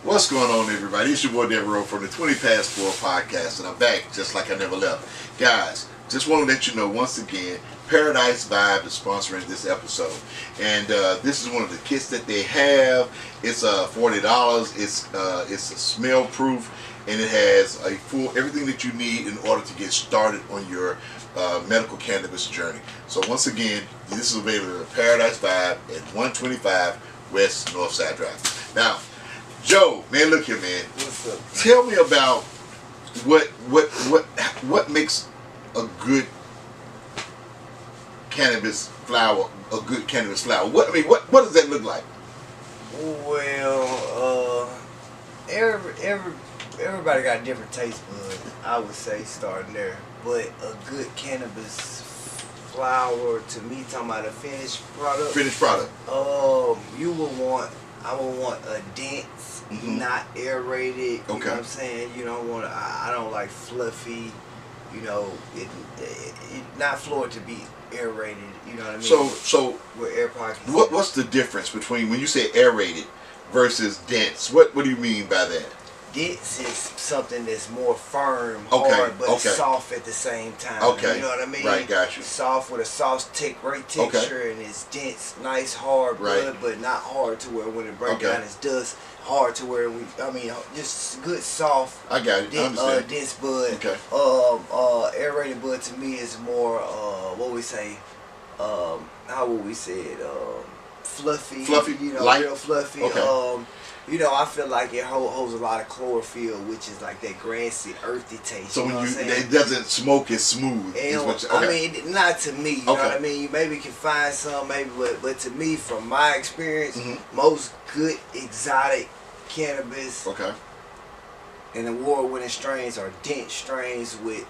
What's going on, everybody? It's your boy Devereaux from the 20 Past 4 podcast, and I'm back just like I never left. Guys, just want to let you know once again, Paradise Vibe is sponsoring this episode, and this is one of the kits that they have. It's $40. It's a smell proof, and it has a full everything that you need in order to get started on your medical cannabis journey. So once again, this is available at Paradise Vibe at 125 West Northside Drive. Now, Joe, man, look here, man. What's up? Tell me about what makes a good cannabis flower a good cannabis flower. What does that look like? Well, everybody got different taste buds, I would say, starting there. But a good cannabis flower, to me, talking about a finished product. Finished product. I would want a dense, not aerated. You know what I'm saying? You don't want. I don't like fluffy. You know, it not for it to be aerated. You know what I mean? So with air pockets. What's the difference between when you say aerated versus dense? What do you mean by that? Dense is something that's more firm, Okay, hard, but okay. soft at the same time. Okay. You know what I mean? Right, got you. Soft with a great texture, and it's dense, nice, hard bud, but not hard to where when it breaks down it's dust. Hard to where just good soft. I got it. I understand. Dense bud. Okay. Aerated bud to me is more what we say. How would we say it? Fluffy. Fluffy. You know, light. real fluffy. Okay. You know, I feel like it holds a lot of chlorophyll, which is like that grassy, earthy taste. So you know when what I'm it doesn't smoke as smooth. I mean, not to me. You know what I mean? You maybe can find some, maybe, but to me, from my experience, most good exotic cannabis and award-winning strains are dense strains with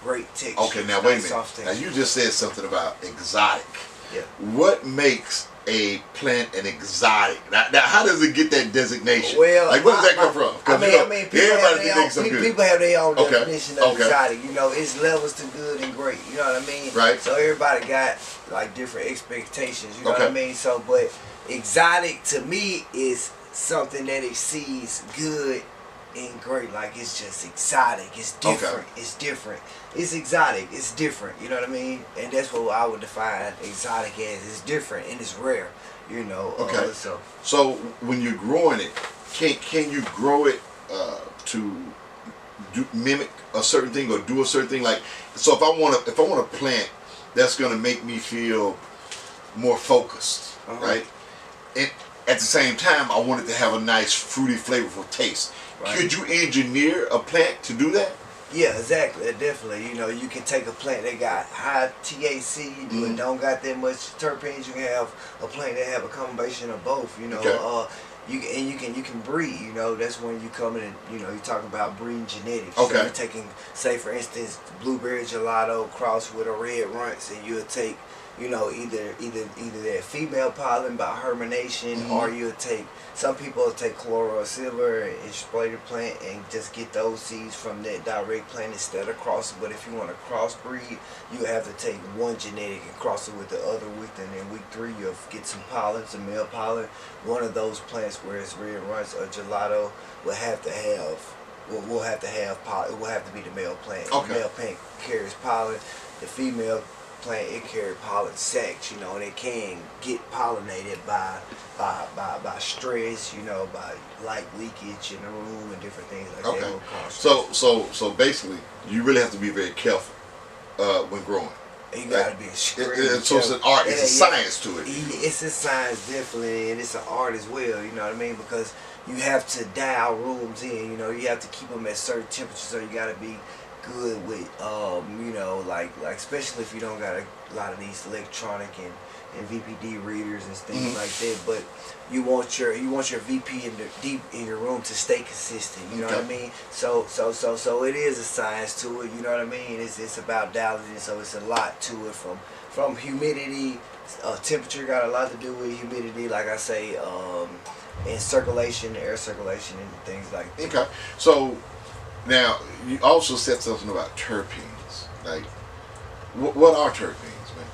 great texture. Okay, now wait a minute. Now you just said something about exotic. Yeah. What makes a plant an exotic? Now how does it get that designation? Well, like where does that come from? People have their own definition of Okay. exotic. You know, it's levels to good and great. You know what I mean? Right. So everybody got like different expectations. You know what I mean? So, but exotic to me is something that exceeds good and great. Like it's just exotic. It's different. It's different. It's exotic. It's different. You know what I mean? And that's what I would define exotic as. It's different and it's rare. You know. So when you're growing it, can you grow it to mimic a certain thing or do a certain thing? Like, so if I want a plant that's gonna make me feel more focused, right? And at the same time, I want it to have a nice fruity, flavorful taste. Right. Could you engineer a plant to do that? Yeah, exactly. Definitely. You know, you can take a plant that got high THC and don't got that much terpenes. You can have a plant that have a combination of both. You know, you can breed. You know, that's when you come in and you talk about breeding genetics. Okay. So you're taking, say for instance, blueberry gelato crossed with a red runts, and you'll take, either that female pollen by hermination, or you'll take. Some people will take chloral silver and spray the plant and just get those seeds from that direct plant instead of crossing. But if you want to crossbreed, you have to take one genetic and cross it with the other week. And in week 3, you'll get some pollen, some male pollen. One of those plants where it's red runts or gelato will have to have. We'll have to have pollen. It will have to be the male plant. Okay. The male plant carries pollen. The female plant, it carries pollen sacs, and it can get pollinated by stress, by light leakage in the room and different things like that. Okay. So basically, you really have to be very careful when growing. You gotta be extremely So it's an art. It's a science to it. It's a science, definitely, and it's an art as well. You know what I mean? Because you have to dial rooms in. You have to keep them at certain temperatures. So you gotta be good with like especially if you don't got a lot of these electronic and VPD readers and things like that, but you want your VP deep in your room to stay consistent. You know what I mean? So it is a science to it. You know what I mean? It's about dialing it. So it's a lot to it from humidity. Temperature got a lot to do with humidity, like I say, and circulation, air circulation, and things like that. Okay. So now you also said something about terpenes. Like, what are terpenes, man?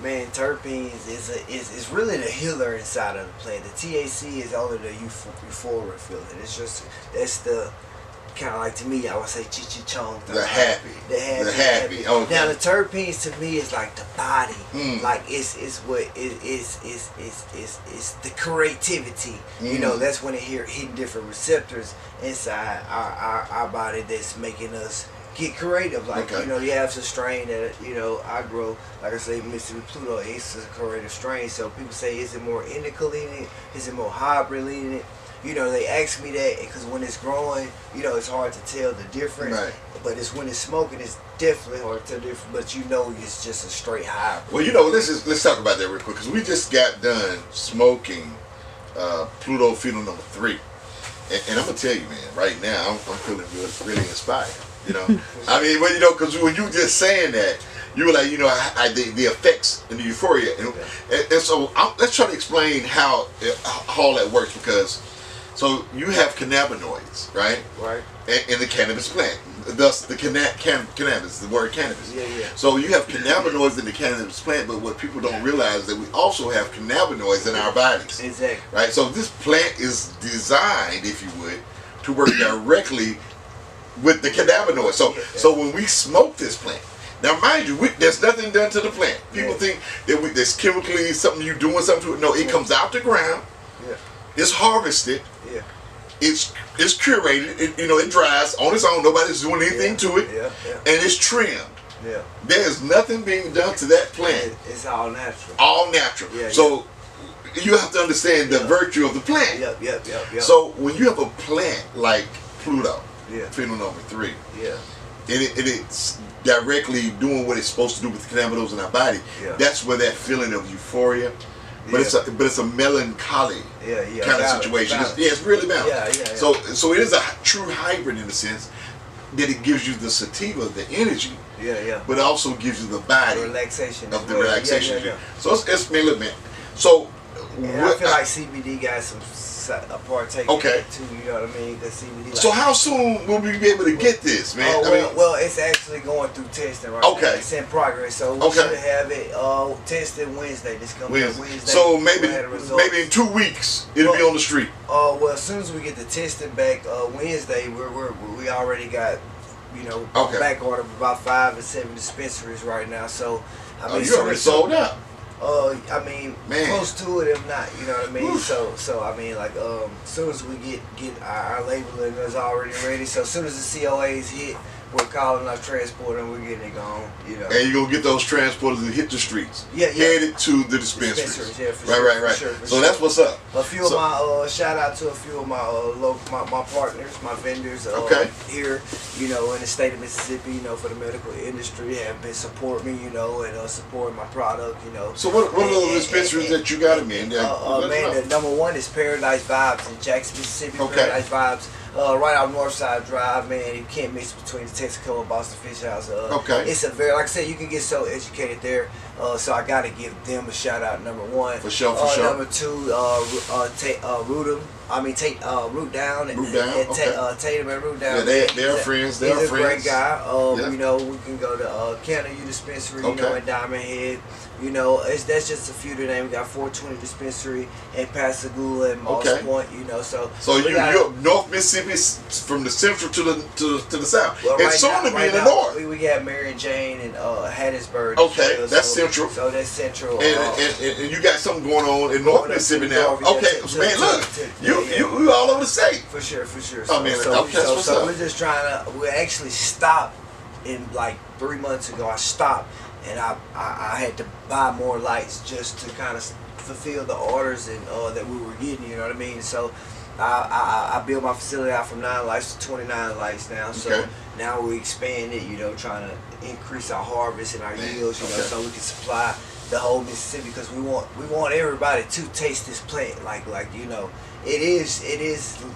Man, terpenes is really the healer inside of the plant. The THC is only the euphoric feeling. It's just that's the kind of like, to me, I would say chong. The happy. Okay. Now the terpenes to me is like the body. Mm. Like it's what it's the creativity. You know, that's when it hitting different receptors inside our body that's making us get creative. Like, you know, you have some strain that, you know, I grow, like I say, Mississippi Pluto, it's a creative strain. So people say, is it more indica leaning? Is it more hybrid leaning? You know, they ask me that because when it's growing, you know, it's hard to tell the difference. Right. But it's when it's smoking, it's definitely hard to tell the difference. But you know, it's just a straight hybrid. Well, you know, let's talk about that real quick, because we just got done smoking Pluto Phenol number 3, and I'm gonna tell you, man, right now I'm feeling really inspired. You know, I mean, well, you know, because when you were just saying that, you were like, you know, the effects and the euphoria, and so let's try to explain how all that works, because so you have cannabinoids, right? Right. In the cannabis plant, thus the cannabis, the word cannabis. Yeah. So you have cannabinoids in the cannabis plant, but what people don't realize is that we also have cannabinoids in our bodies. Exactly. Right. So this plant is designed, if you would, to work directly with the cannabinoids. So when we smoke this plant, now mind you, there's nothing done to the plant. People think that there's chemically something you doing something to it. No, it comes out the ground. Yeah. It's harvested. Yeah. It's curated. It dries on its own. Nobody's doing anything to it. Yeah. And it's trimmed. Yeah. There's nothing being done to that plant. It's all natural. All natural. Yeah, so you have to understand the virtue of the plant. Yep. So when you have a plant like Pluto, Phenol number 3, yeah, and it's directly doing what it's supposed to do with the cannabinoids in our body, that's where that feeling of euphoria, but it's a melancholy kind of situation. It's really balanced. Yeah. So it is a true hybrid in the sense that it gives you the sativa, the energy, but it also gives you the body, the relaxation of the relaxation. Yeah. So it's man. So I feel like CBD got some partake in it too. You know what I mean? Because CBD. Like, so how soon will we be able to get this, man? Well, it's actually going through testing right now. It's in progress, so we should have it tested Wednesday. This coming Wednesday. So maybe in 2 weeks it'll be on the street. Well, as soon as we get the testing back Wednesday, we already got back order of about 5 to 7 dispensaries right now. So I mean, you already sold out. I mean, close to it, if not, you know what I mean. So I mean, like, as soon as we get our labeling is already ready. So as soon as the COAs hit, we're calling our transporter and we're getting it gone. You know. And you're gonna get those transporters to hit the streets. Headed to the dispensaries. Right. So that's what's up. A few of my shout out to a few of my my partners, my vendors here, in the state of Mississippi, for the medical industry have been supporting me, and supporting my product, So what are those dispensaries that you got them in? The number one is Paradise Vibes in Jackson, Mississippi. Paradise Vibes. Right out Northside Drive, man. You can't mix between the Texaco and Boston Fish House. It's a very, like I said, you can get so educated there. So I gotta give them a shout out. Number one. For sure. Number two, Root Down and Tatum and Root Down. Yeah, they're friends. They're He's a friends. great guy. We can go to Canada U Dispensary, in Diamond Head. That's just a few today. We got 420 Dispensary in Pascagoula and Moss Point. So you're North Mississippi, from the central to the south, and right soon now, to be in the north. We got Marion Jane and Hattiesburg. That's central. So that's central. And you got something going on in North Mississippi now. Man, look, you all over the state. For sure. So we're just trying to. We actually stopped in like 3 months ago. I stopped. And I had to buy more lights just to kind of fulfill the orders and that we were getting, you know what I mean? So I built my facility out from 9 lights to 29 lights now. So now we expand it, trying to increase our harvest and our yields, so we can supply the whole Mississippi, because we want everybody to taste this plant. Like it is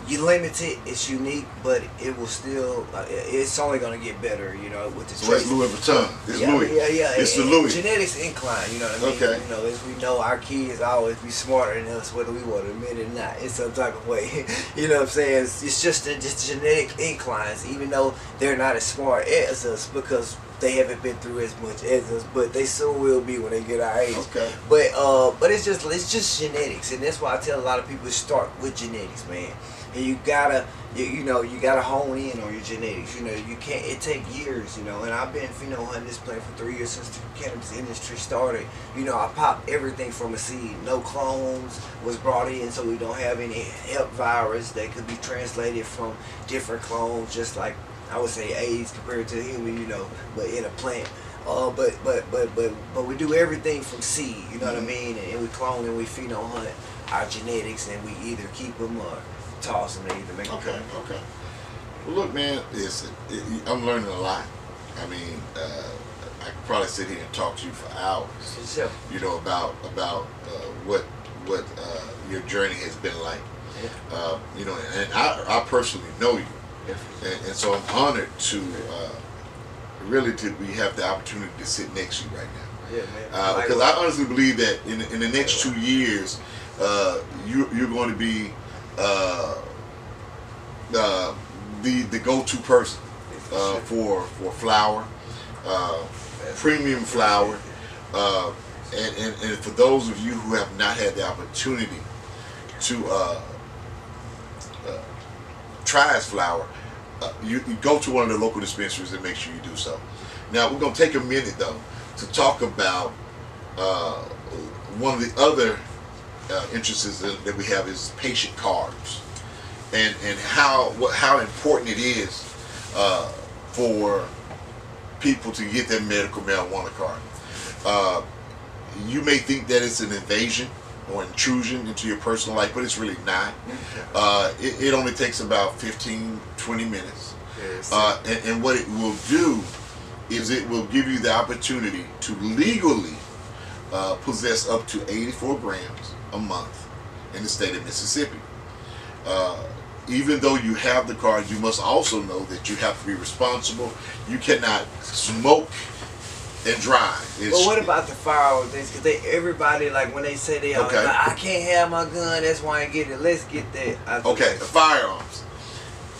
you limited, it's unique, but it will still it's only gonna get better, with this. So it's Louis Vuitton. It's Louis. It's the Louis. Genetics incline, you know what I mean? As we know, our kids always be smarter than us, whether we want to admit it or not, in some type of way. You know what I'm saying? It's just genetic inclines, even though they're not as smart as us, because they haven't been through as much as us, but they soon will be when they get our age. Okay. But it's just genetics, and that's why I tell a lot of people to start with genetics, man. And you gotta hone in on your genetics. You know, you can't. It take years. You know, and I've been hunting this plant for 3 years since the cannabis industry started. You know, I popped everything from a seed. No clones was brought in, so we don't have any hep virus that could be translated from different clones, just like I would say AIDS compared to human, you know, but in a plant. But we do everything from seed, you know what I mean? And we clone and we hunt our genetics, and we either keep them or toss them. They either make them. Okay. Well, look, man, I'm learning a lot. I mean, I could probably sit here and talk to you for hours. Sure. You know, about what your journey has been like. Yeah. You know, and I personally know you. And so I'm honored to we have the opportunity to sit next to you right now. Yeah, man. Because I honestly believe that in the next 2 years, you're going to be the go-to person for flower, premium flower, and for those of you who have not had the opportunity to try his flower, you go to one of the local dispensaries and make sure you do so. Now we're going to take a minute though to talk about one of the other interests that we have is patient cards, and how important it is for people to get their medical marijuana card. You may think that it's an invasion or intrusion into your personal life, but it's really not. It only takes about 15-20 minutes. Yes. And what it will do is it will give you the opportunity to legally possess up to 84 grams a month in the state of Mississippi. Even though you have the card, you must also know that you have to be responsible. You cannot smoke and drive. But what about the firearm things? Because everybody, like, when they say they are, Okay. like, I can't have my gun, that's why I get it. Let's get that. Okay, the firearms.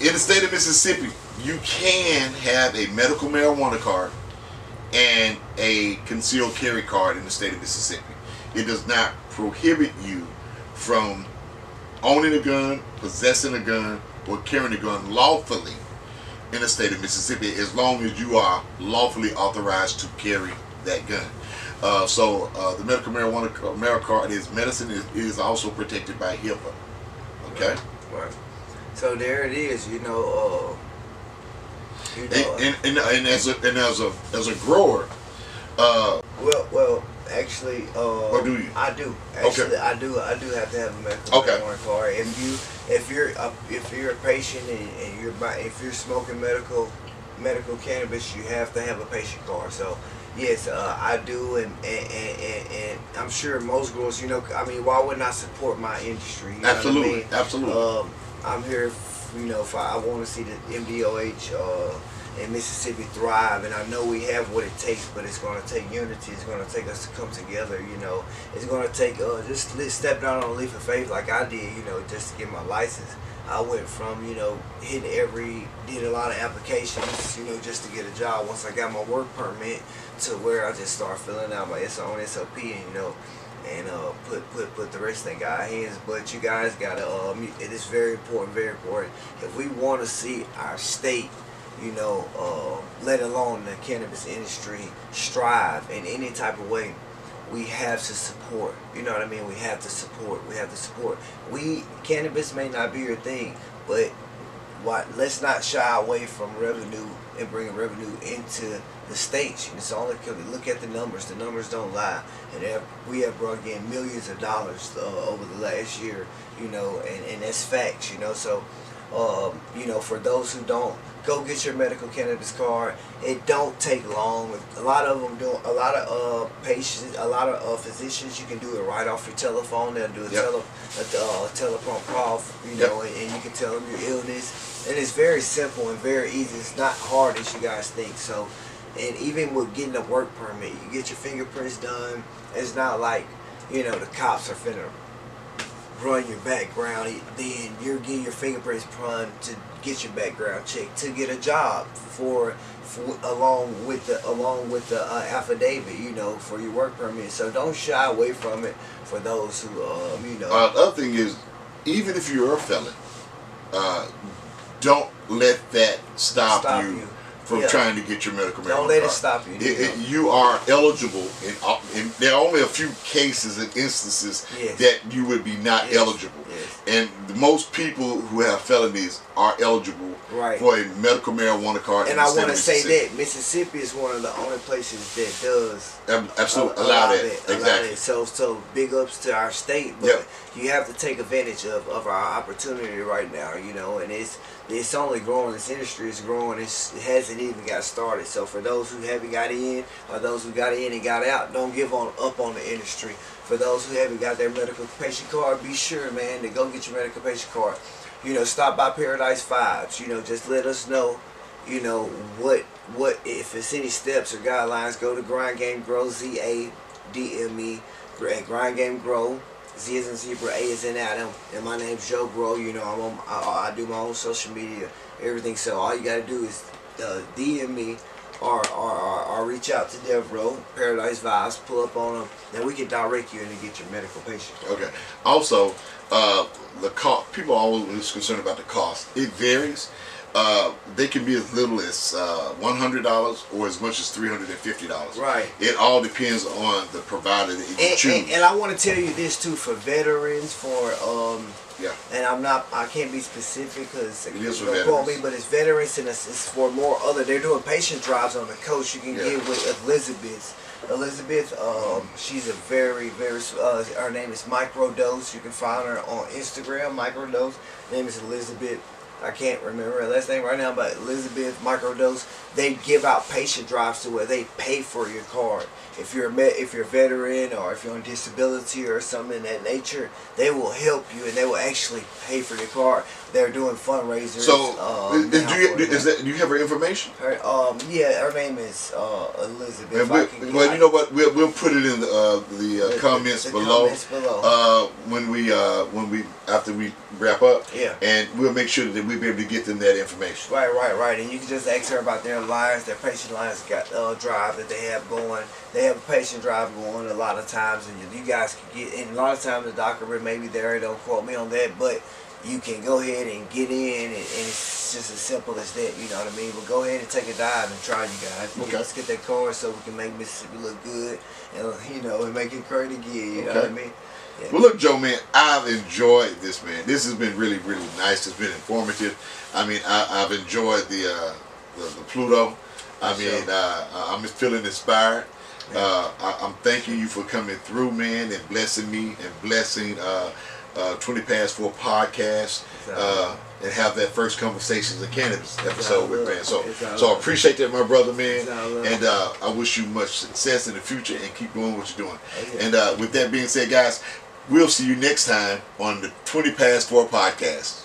In the state of Mississippi, you can have a medical marijuana card and a concealed carry card in the state of Mississippi. It does not prohibit you from owning a gun, possessing a gun, or carrying a gun lawfully in the state of Mississippi, as long as you are lawfully authorized to carry that gun. So the medical marijuana card is medicine. It is also protected by HIPAA. Okay. Right. So there it is. And as a grower, Well, actually, or do you? I do. Actually, Okay. I do have to have a medical Okay. marijuana card. If you're a patient and if you're smoking medical cannabis, you have to have a patient card. So yes, I do, and I'm sure most growers, I mean, why wouldn't I support my industry? You know Absolutely, what I mean? absolutely. I'm here, I want to see the MDOH in Mississippi thrive, and I know we have what it takes, but it's going to take unity. It's going to take us to come together. It's going to take just step down on a leap of faith like I did. Just to get my license. I went from did a lot of applications, just to get a job. Once I got my work permit, to where I just started filling out my own SOP, and put the rest in God's hands. But you guys gotta it is very important, if we want to see our state, let alone the cannabis industry, strive in any type of way. We have to support. You know what I mean? We have to support. Cannabis may not be your thing, but let's not shy away from revenue and bringing revenue into the states. It's only because we look at the numbers. The numbers don't lie, and we have brought in millions of dollars over the last year. And that's facts. So, for those who don't, go get your medical cannabis card. It don't take long. A lot of them do. A lot of patients, a lot of physicians, you can do it right off your telephone. They'll do a teleprompt call, and you can tell them your illness. And it's very simple and very easy. It's not hard as you guys think. So, and even with getting a work permit, you get your fingerprints done. It's not like, the cops are finna run your background, then you're getting your fingerprints run to get your background checked to get a job for along with the affidavit, you know, for your work permit. So don't shy away from it for those who you know. The other thing is, even if you're a felon, don't let that stop you from trying to get your medical marijuana Don't let card. it stop you. You are eligible in there are only a few cases and instances that you would be not eligible. And most people who have felonies are eligible for a medical marijuana card. And I want to say that Mississippi is one of the only places that does absolutely allow that. Exactly. So big ups to our state, but you have to take advantage of our opportunity right now, you know, and it's only growing. This industry is growing. It hasn't even got started. So for those who haven't got in, or those who got in and got out, don't give up on the industry. For those who haven't got their medical patient card, be sure, man, to go get your medical patient card. You know, stop by Paradise Vibes. You know, just let us know, you know, what if it's any steps or guidelines. Go to Grind Game Grow, ZADME, Grind Game Grow. Z is in zebra, A is in Adam, and my name's Joe Grow. You know, I do my own social media, everything. So all you gotta do is DM me or reach out to Devro, Paradise Vibes, pull up on them, then we can direct you in to get your medical patient. Okay. Also, the cost. People are always concerned about the cost. It varies. They can be as little as $100 or as much as $350. Right. It all depends on the provider that you choose. And I want to tell you this too, for veterans, for and I can't be specific because it is for veterans. But it's veterans and it's for more other. They're doing patient drives on the coast. You can get with Elizabeth. She's a very her name is Microdose. You can find her on Instagram, Microdose. Her name is Elizabeth. I can't remember her last name right now, but Elizabeth Microdose. They give out patient drives to where they pay for your card. If you're a veteran or if you're on disability or something of that nature, they will help you and they will actually pay for your card. They're doing fundraisers. So, do you have her information? Her name is Elizabeth. Well, you know what? We'll put it in the comments below. When we after we wrap up. And we'll make sure that we'll be able to get them that information. Right. And you can just ask her about their patient lines drive that they have going. They have a patient drive going a lot of times, and you guys can get. And a lot of times the doctor may be there. Don't quote me on that, but you can go ahead and get in, and it's just as simple as that. You know what I mean? But go ahead and take a dive and try, you guys. Okay. Let's get that card so we can make Mississippi look good, and and make it great again. You know what I mean? Yeah. Well, look, Joe, man, I've enjoyed this, man. This has been really, really nice. It's been informative. I mean, I've enjoyed the Pluto. I'm just feeling inspired. I'm thanking you for coming through, man, and blessing me and blessing 20 Past 4 podcast and have that first Conversations of Cannabis episode with, man. So I appreciate that, my brother, man. And I wish you much success in the future and keep doing what you're doing. And with that being said, guys, we'll see you next time on the 20 Past 4 podcast.